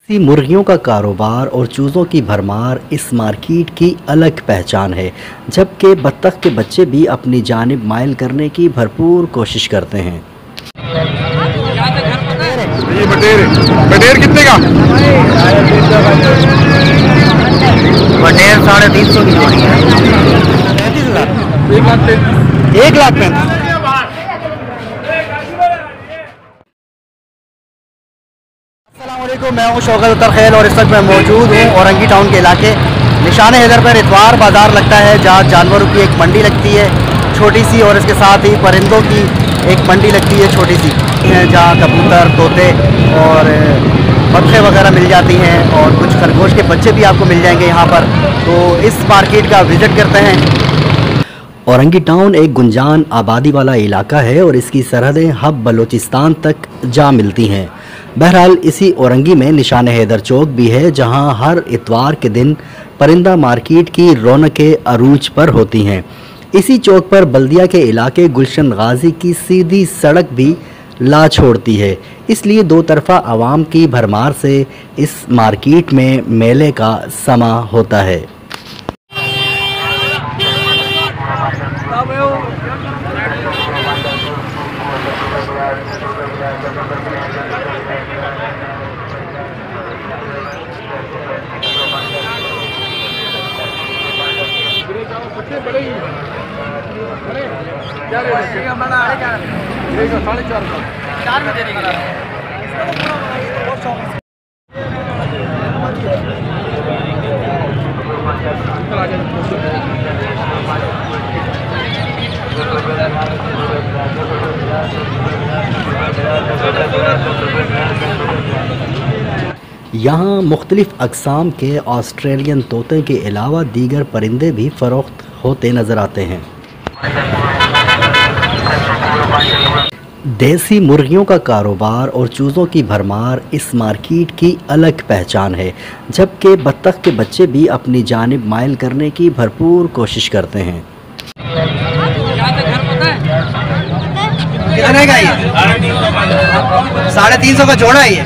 देसी मुर्गियों का कारोबार और चूज़ों की भरमार इस मार्केट की अलग पहचान है, जबकि बत्तख के बच्चे भी अपनी जानिब माइल करने की भरपूर कोशिश करते हैं। ये बटेर बटेर कितने का? बटेर 350 की जोड़ी है। 1,35,000। अस्सलामुअलैकुम, मैं हूं शौकत अतर खैल और इस वक्त मैं मौजूद हूं औरंगी टाउन के इलाके निशान हैदर पर। इतवार बाज़ार लगता है जहां जानवरों की एक मंडी लगती है छोटी सी, और इसके साथ ही परिंदों की एक मंडी लगती है छोटी सी, जहां कबूतर, तोते और बत्खें वगैरह मिल जाती हैं और कुछ खरगोश के बच्चे भी आपको मिल जाएंगे यहाँ पर। तो इस मार्केट का विज़िट करते हैं। औरंगी टाउन एक गुंजान आबादी वाला इलाका है और इसकी सरहदें हब बलोचिस्तान तक जा मिलती हैं। बहरहाल इसी औरंगी में निशान हैदर चौक भी है, जहां हर इतवार के दिन परिंदा मार्केट की रौनकें अरूज पर होती हैं। इसी चौक पर बल्दिया के इलाके गुलशन गाजी की सीधी सड़क भी ला छोड़ती है, इसलिए दो तरफा आवाम की भरमार से इस मार्केट में मेले का समा होता है। यहाँ मुख्तलिफ अक़साम के ऑस्ट्रेलियन तोते के अलावा दीगर परिंदे भी फ़रोख्त होते नज़र आते हैं। देसी मुर्गियों का कारोबार और चूज़ों की भरमार इस मार्केट की अलग पहचान है, जबकि बत्तख के बच्चे भी अपनी जानिब माइल करने की भरपूर कोशिश करते हैं। कितने का ये? 350 का जोड़ा है ये।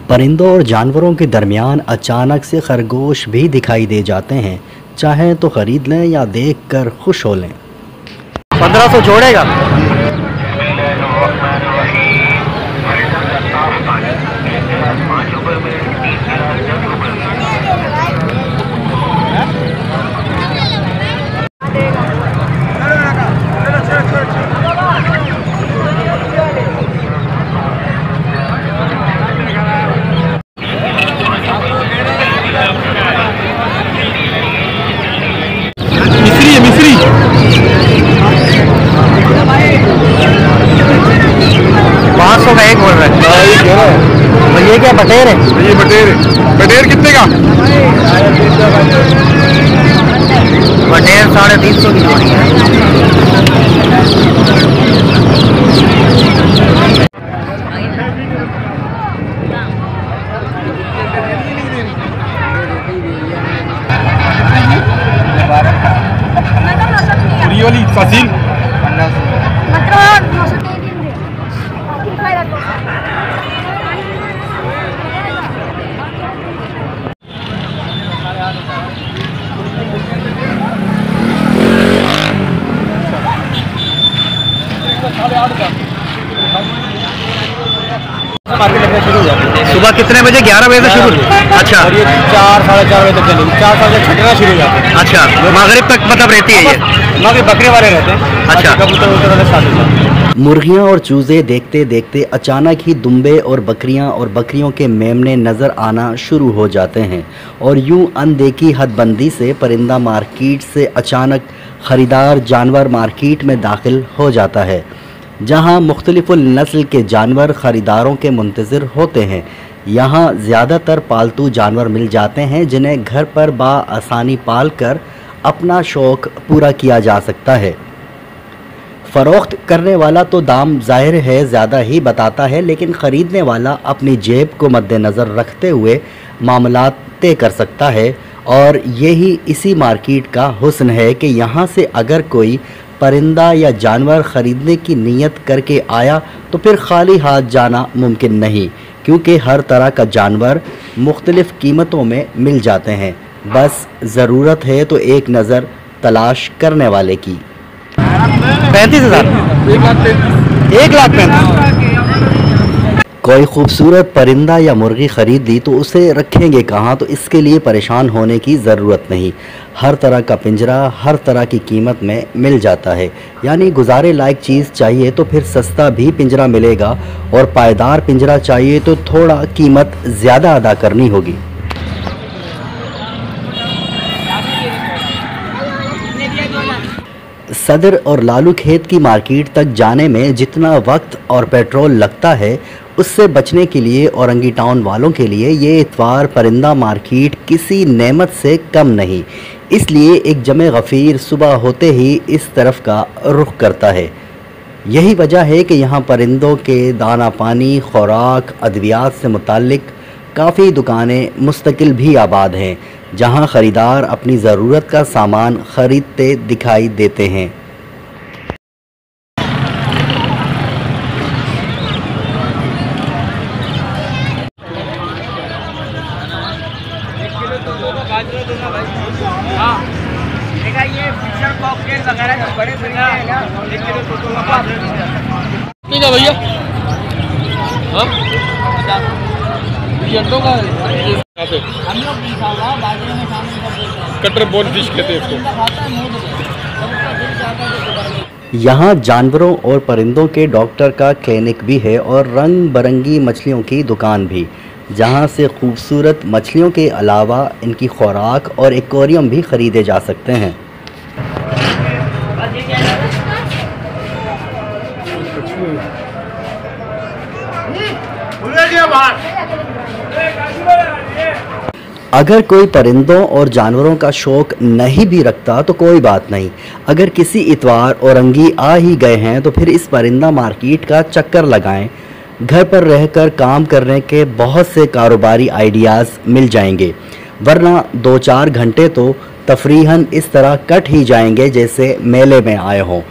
परिंदों और जानवरों के दरमियान अचानक से खरगोश भी दिखाई दे जाते हैं। चाहें तो ख़रीद लें या देखकर खुश हो लें। 1500 जोड़ेगा। मिस्री 500 का एक बोल रहे हैं। ये क्या बटेर है? ये बटेर कितने का? बटेर 350 की जोड़ी है। वाली फसील मार्केट लगना शुरू हो जाती है। सुबह कितने बजे? 11 बजे से शुरू? अच्छा। और ये 4 साढ़े 4 बजे तक चलेगी। 4 साढ़े छटना शुरू हो जाती है। अच्छा, मगरिब तक मतलब रहती है ये? मगर बकरे वाले रहते हैं। अच्छा। कबूतर मुर्गियाँ और चूज़े देखते देखते अचानक ही दुम्बे और बकरियों के मेमने नज़र आना शुरू हो जाते हैं, और यूं अनदेखी हदबंदी से परिंदा मार्केट से अचानक ख़रीदार जानवर मार्केट में दाखिल हो जाता है, जहां मुख्तलिफ़ुल नस्ल के जानवर ख़रीदारों के मुंतज़िर होते हैं। यहाँ ज़्यादातर पालतू जानवर मिल जाते हैं जिन्हें घर पर बाआसानी पाल कर अपना शौक़ पूरा किया जा सकता है। फ़रोख्त करने वाला तो दाम ज़ाहिर है ज़्यादा ही बताता है, लेकिन ख़रीदने वाला अपनी जेब को मद्देनज़र रखते हुए मामलात तय कर सकता है। और यही इसी मार्केट का हुस्न है कि यहाँ से अगर कोई परिंदा या जानवर ख़रीदने की नीयत करके आया तो फिर खाली हाथ जाना मुमकिन नहीं, क्योंकि हर तरह का जानवर मुख्तलिफ़ कीमतों में मिल जाते हैं। बस ज़रूरत है तो एक नज़र तलाश करने वाले की। 35,000 1,35,000। कोई खूबसूरत परिंदा या मुर्गी ख़रीद ली तो उसे रखेंगे कहाँ, तो इसके लिए परेशान होने की ज़रूरत नहीं। हर तरह का पिंजरा हर तरह की कीमत में मिल जाता है। यानी गुजारे लायक चीज़ चाहिए तो फिर सस्ता भी पिंजरा मिलेगा, और पायदार पिंजरा चाहिए तो थोड़ा कीमत ज़्यादा अदा करनी होगी। सदर और लालू खेत की मार्केट तक जाने में जितना वक्त और पेट्रोल लगता है, उससे बचने के लिए औरंगी टाउन वालों के लिए ये इतवार परिंदा मार्केट किसी नेमत से कम नहीं। इसलिए एक जमे गफ़ीर सुबह होते ही इस तरफ का रुख करता है। यही वजह है कि यहाँ परिंदों के दाना पानी, खुराक, अद्वियात से मुताल्लिक काफ़ी दुकानें मुस्तकिल भी आबाद हैं, जहाँ ख़रीदार अपनी ज़रूरत का सामान ख़रीदते दिखाई देते हैं। भैया कटर बोन फिश कहते हैं इसको। यहाँ जानवरों और परिंदों के डॉक्टर का क्लिनिक भी है और रंग बरंगी मछलियों की दुकान भी, जहाँ से खूबसूरत मछलियों के अलावा इनकी खुराक और एक्वेरियम भी ख़रीदे जा सकते हैं। अगर कोई परिंदों और जानवरों का शौक़ नहीं भी रखता तो कोई बात नहीं। अगर किसी इतवार औरंगी आ ही गए हैं तो फिर इस परिंदा मार्केट का चक्कर लगाएं। घर पर रहकर काम करने के बहुत से कारोबारी आइडियाज़ मिल जाएंगे, वरना 2-4 घंटे तो तफरीहन इस तरह कट ही जाएंगे जैसे मेले में आए हों।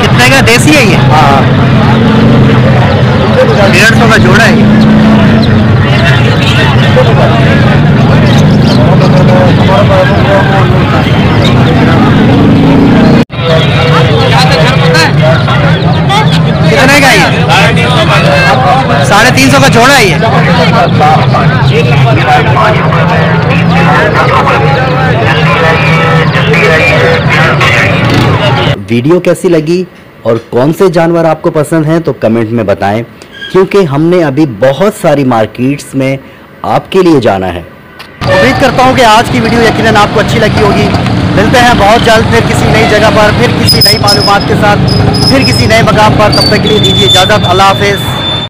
कितने का देसी है ये? 150 का जोड़ा है ये। कितने का ये? 350 का जोड़ा है ये। वीडियो कैसी लगी और कौन से जानवर आपको पसंद हैं तो कमेंट में बताएं, क्योंकि हमने अभी बहुत सारी मार्केट्स में आपके लिए जाना है। उम्मीद करता हूं कि आज की वीडियो यकीनन आपको अच्छी लगी होगी। मिलते हैं बहुत जल्द फिर किसी नई जगह पर, फिर किसी नई मालूमात के साथ, फिर किसी नए मकाम पर। तब तक के लिए दीजिए इजाज़त। अल्लाह हाफ़िज़।